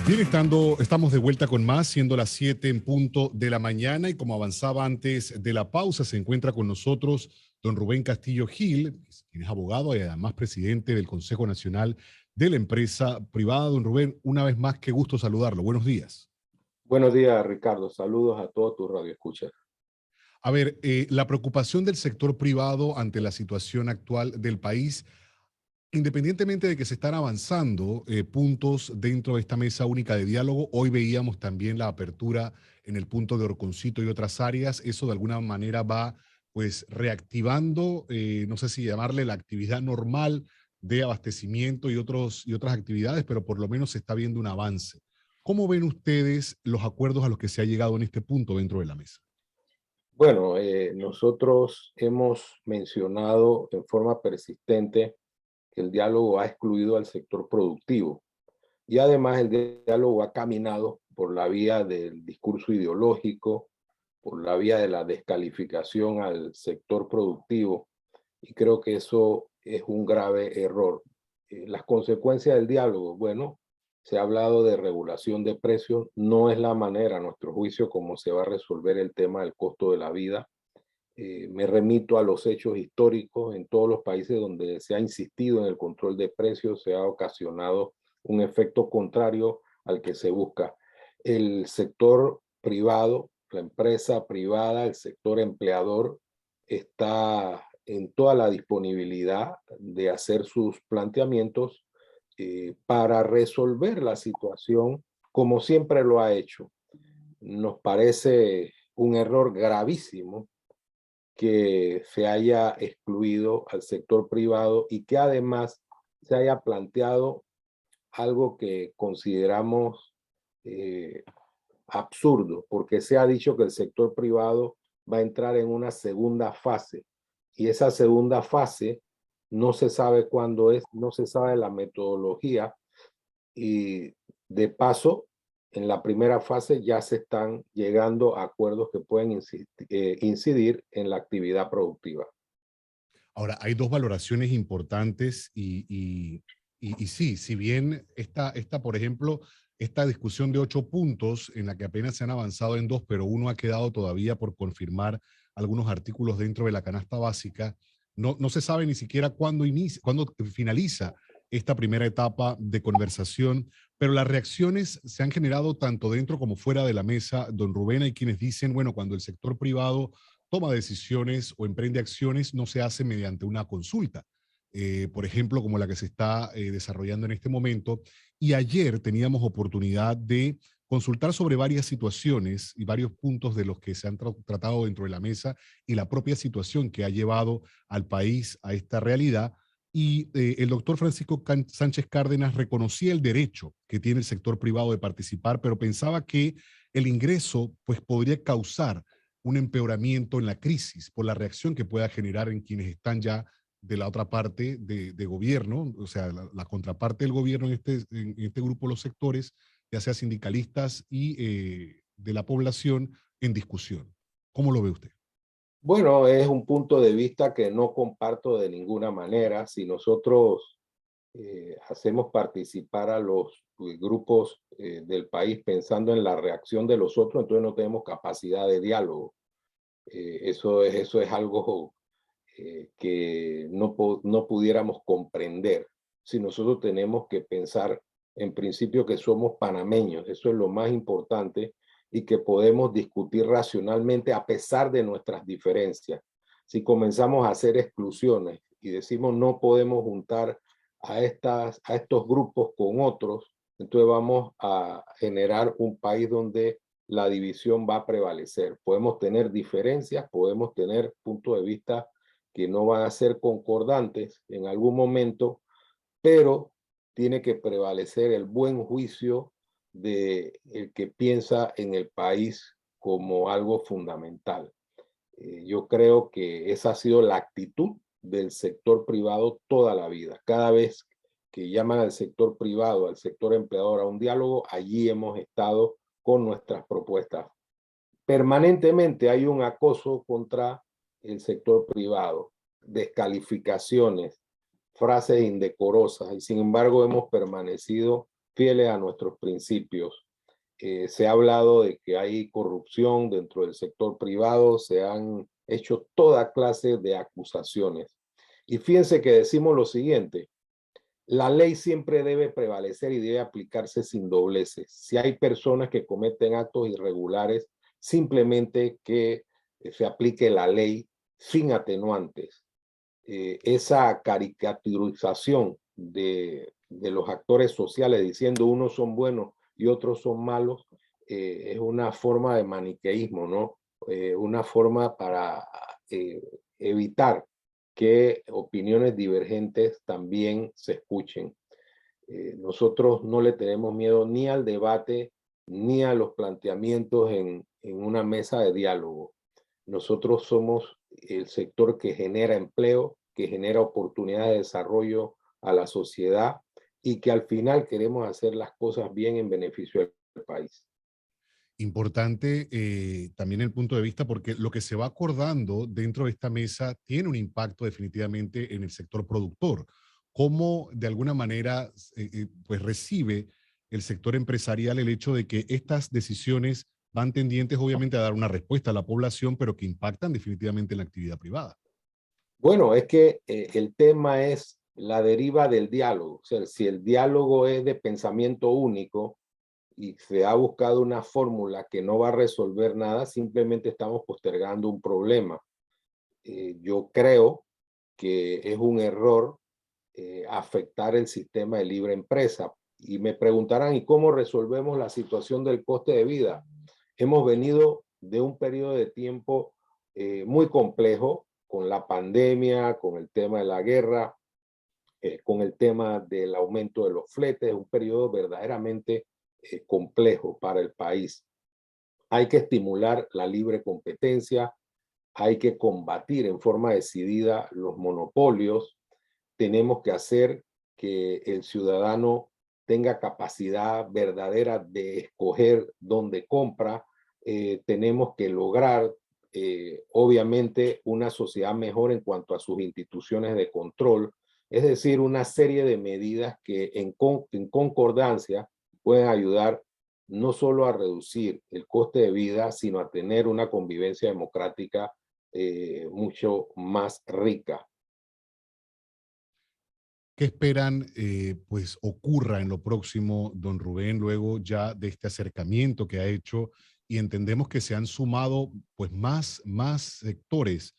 Bien, estamos de vuelta con más, siendo las 7 en punto de la mañana y como avanzaba antes de la pausa, se encuentra con nosotros don Rubén Castillo Gil, quien es abogado y además presidente del Consejo Nacional de la Empresa Privada. Don Rubén, una vez más, qué gusto saludarlo. Buenos días. Buenos días, Ricardo. Saludos a todos tus radioescuchas. A ver, la preocupación del sector privado ante la situación actual del país, independientemente de que se están avanzando puntos dentro de esta mesa única de diálogo, hoy veíamos también la apertura en el punto de Orconcito y otras áreas. Eso de alguna manera va pues reactivando, no sé si llamarle la actividad normal de abastecimiento y otras actividades, pero por lo menos se está viendo un avance. ¿Cómo ven ustedes los acuerdos a los que se ha llegado en este punto dentro de la mesa? Bueno, nosotros hemos mencionado en forma persistente que el diálogo ha excluido al sector productivo y además el diálogo ha caminado por la vía del discurso ideológico, por la vía de la descalificación al sector productivo, y creo que eso es un grave error. Las consecuencias del diálogo, bueno, se ha hablado de regulación de precios, no es la manera, a nuestro juicio, como se va a resolver el tema del costo de la vida. Me remito a los hechos históricos. En todos los países donde se ha insistido en el control de precios, se ha ocasionado un efecto contrario al que se busca. El sector privado, la empresa privada, el sector empleador, está en toda la disponibilidad de hacer sus planteamientos para resolver la situación como siempre lo ha hecho. Nos parece un error gravísimo que se haya excluido al sector privado y que además se haya planteado algo que consideramos eh, absurdo, porque se ha dicho que el sector privado va a entrar en una segunda fase, y esa segunda fase no se sabe cuándo es, no se sabe la metodología, y de paso, en la primera fase ya se están llegando a acuerdos que pueden incidir en la actividad productiva. Ahora, hay dos valoraciones importantes y sí, si bien por ejemplo, esta discusión de 8 puntos en la que apenas se han avanzado en dos, pero uno ha quedado todavía por confirmar algunos artículos dentro de la canasta básica, no se sabe ni siquiera cuándo finaliza esta primera etapa de conversación, pero las reacciones se han generado tanto dentro como fuera de la mesa. Don Rubén, hay quienes dicen, bueno, cuando el sector privado toma decisiones o emprende acciones no se hace mediante una consulta, por ejemplo, como la que se está desarrollando en este momento. Y ayer teníamos oportunidad de consultar sobre varias situaciones y varios puntos de los que se han tratado dentro de la mesa y la propia situación que ha llevado al país a esta realidad. Y el doctor Francisco Sánchez Cárdenas reconocía el derecho que tiene el sector privado de participar, pero pensaba que el ingreso pues, podría causar un empeoramiento en la crisis por la reacción que pueda generar en quienes están ya de la otra parte de gobierno, o sea, la contraparte del gobierno en este grupo, los sectores, ya sea sindicalistas y de la población en discusión. ¿Cómo lo ve usted? Bueno, es un punto de vista que no comparto de ninguna manera. Si nosotros hacemos participar a los grupos del país pensando en la reacción de los otros, entonces no tenemos capacidad de diálogo. Eso es algo que no pudiéramos comprender si nosotros tenemos que pensar en principio que somos panameños. Eso es lo más importante, y que podemos discutir racionalmente a pesar de nuestras diferencias. Si comenzamos a hacer exclusiones y decimos no podemos juntar a estos grupos con otros, entonces vamos a generar un país donde la división va a prevalecer. Podemos tener diferencias, podemos tener puntos de vista que no van a ser concordantes en algún momento, pero tiene que prevalecer el buen juicio de el que piensa en el país como algo fundamental. Yo creo que esa ha sido la actitud del sector privado toda la vida. Cada vez que llaman al sector privado, al sector empleador a un diálogo, allí hemos estado con nuestras propuestas. Permanentemente hay un acoso contra el sector privado, descalificaciones, frases indecorosas, y sin embargo hemos permanecido fieles a nuestros principios. Se ha hablado de que hay corrupción dentro del sector privado, se han hecho toda clase de acusaciones. Y fíjense que decimos lo siguiente: la ley siempre debe prevalecer y debe aplicarse sin dobleces. Si hay personas que cometen actos irregulares, simplemente que se aplique la ley sin atenuantes. Esa caricaturización de los actores sociales diciendo unos son buenos y otros son malos, es una forma de maniqueísmo, ¿no? Una forma para evitar que opiniones divergentes también se escuchen. Nosotros no le tenemos miedo ni al debate ni a los planteamientos en una mesa de diálogo. Nosotros somos el sector que genera empleo, que genera oportunidades de desarrollo a la sociedad y que al final queremos hacer las cosas bien en beneficio del país. Importante también el punto de vista, porque lo que se va acordando dentro de esta mesa tiene un impacto definitivamente en el sector productor. ¿Cómo de alguna manera pues recibe el sector empresarial el hecho de que estas decisiones van tendientes obviamente a dar una respuesta a la población, pero que impactan definitivamente en la actividad privada? Bueno, es que el tema es la deriva del diálogo. O sea, si el diálogo es de pensamiento único y se ha buscado una fórmula que no va a resolver nada, simplemente estamos postergando un problema. Yo creo que es un error afectar el sistema de libre empresa. Y me preguntarán, ¿y cómo resolvemos la situación del coste de vida? Hemos venido de un periodo de tiempo muy complejo con la pandemia, con el tema de la guerra, con el tema del aumento de los fletes, un periodo verdaderamente complejo para el país. Hay que estimular la libre competencia, hay que combatir en forma decidida los monopolios, tenemos que hacer que el ciudadano tenga capacidad verdadera de escoger dónde compra, tenemos que lograr, obviamente, una sociedad mejor en cuanto a sus instituciones de control, es decir, una serie de medidas que en concordancia pueden ayudar no solo a reducir el coste de vida, sino a tener una convivencia democrática mucho más rica. ¿Qué esperan pues ocurra en lo próximo, don Rubén, luego ya de este acercamiento que ha hecho y entendemos que se han sumado pues más sectores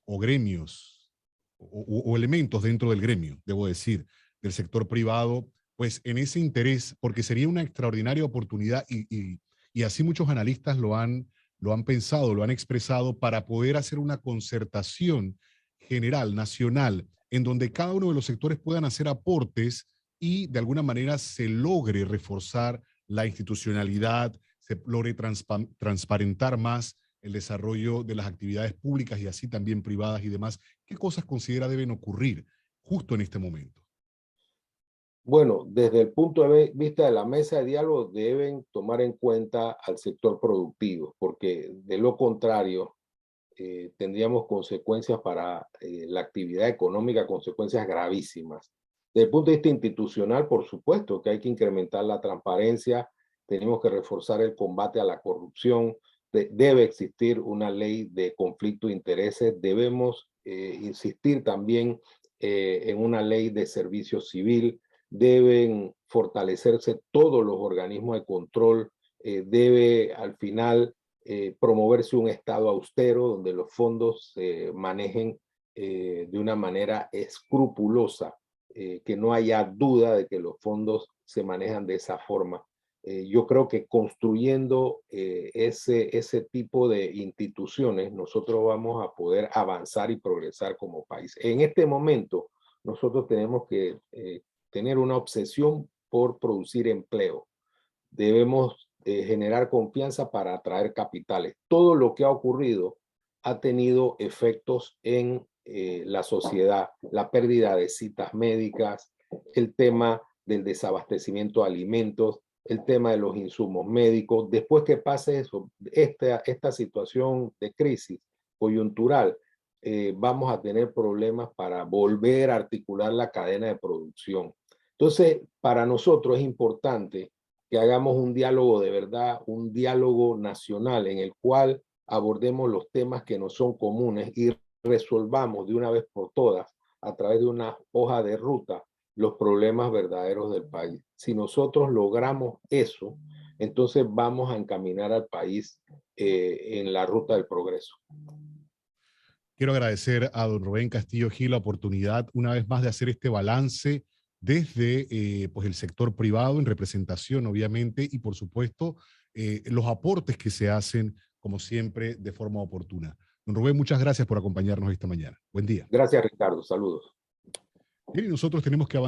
o gremios o elementos dentro del gremio, debo decir, del sector privado, pues en ese interés, porque sería una extraordinaria oportunidad y así muchos analistas lo han pensado, lo han expresado para poder hacer una concertación general, nacional, en donde cada uno de los sectores puedan hacer aportes y de alguna manera se logre reforzar la institucionalidad, se logre transparentar más el desarrollo de las actividades públicas y así también privadas y demás. ¿Qué cosas considera deben ocurrir justo en este momento? Bueno, desde el punto de vista de la mesa de diálogo deben tomar en cuenta al sector productivo, porque de lo contrario tendríamos consecuencias para la actividad económica, consecuencias gravísimas. Desde el punto de vista institucional, por supuesto que hay que incrementar la transparencia, tenemos que reforzar el combate a la corrupción, debe existir una ley de conflicto de intereses, debemos insistir también en una ley de servicio civil, deben fortalecerse todos los organismos de control, debe al final promoverse un Estado austero donde los fondos se manejen de una manera escrupulosa, que no haya duda de que los fondos se manejan de esa forma. Yo creo que construyendo ese tipo de instituciones, nosotros vamos a poder avanzar y progresar como país. En este momento, nosotros tenemos que tener una obsesión por producir empleo. Debemos generar confianza para atraer capitales. Todo lo que ha ocurrido ha tenido efectos en la sociedad, la pérdida de citas médicas, el tema del desabastecimiento de alimentos, el tema de los insumos médicos. Después que pase eso, esta situación de crisis coyuntural, vamos a tener problemas para volver a articular la cadena de producción. Entonces, para nosotros es importante que hagamos un diálogo de verdad, un diálogo nacional en el cual abordemos los temas que nos son comunes y resolvamos de una vez por todas, a través de una hoja de ruta, los problemas verdaderos del país. Si nosotros logramos eso, entonces vamos a encaminar al país en la ruta del progreso. Quiero agradecer a don Rubén Castillo Gil la oportunidad una vez más de hacer este balance desde pues el sector privado en representación, obviamente, y por supuesto los aportes que se hacen, como siempre, de forma oportuna. Don Rubén, muchas gracias por acompañarnos esta mañana. Buen día. Gracias, Ricardo. Saludos. Bien, y nosotros tenemos que avanzar.